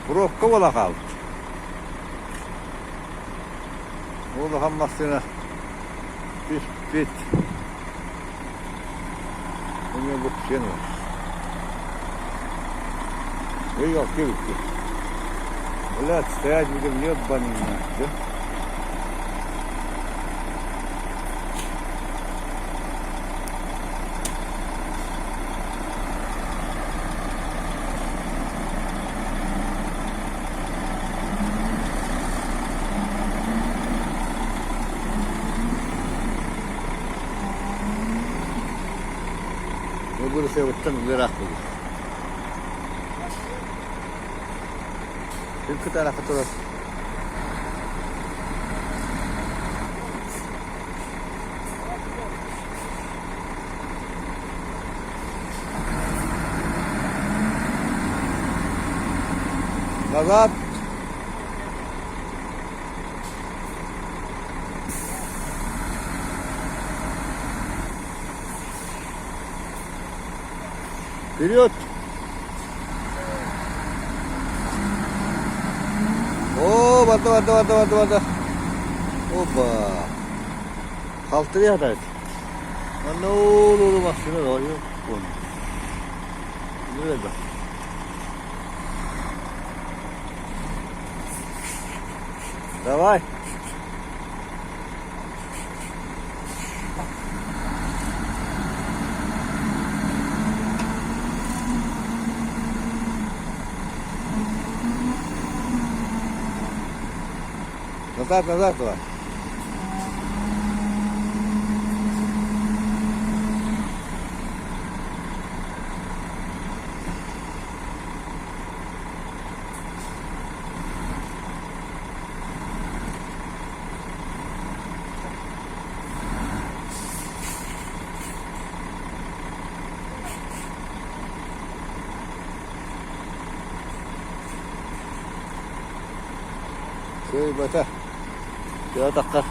Provka ola kaldı. Ola hammasına bit. Bunu bu şey var. Yok. Ulan стоять будем лед банально, да? Burası yavuttan ileri akıllı. Bir tarafı taraf. Nazat. Период. О, вода. Опа. Kaltırıya da. Ne olur bak şuna da yok. Nerede? Давай. Назад давай. Şey bata. Ya dakika.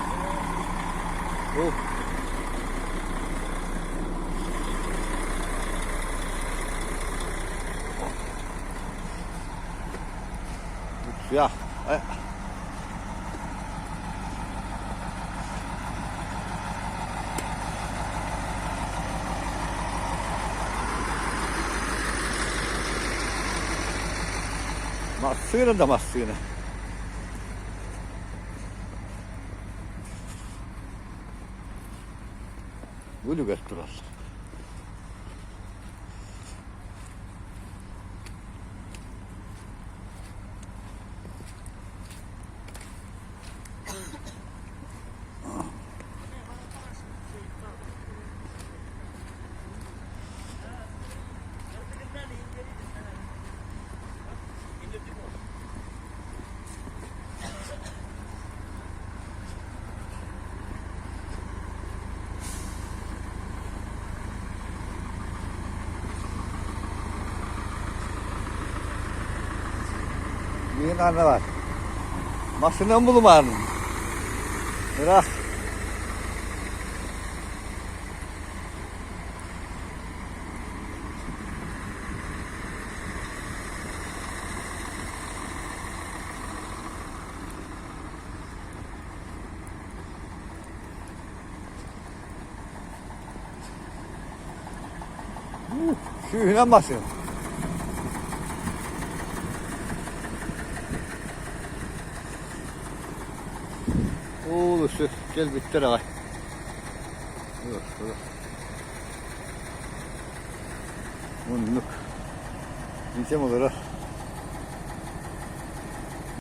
Ya. Masıyla. Böyle götürür. Bir tane var. Masını bulman. Bırak. Şu inanmasın. Oğlusu gel bitti ağay. Dur. Bunluk. Diyeceğim olur ha.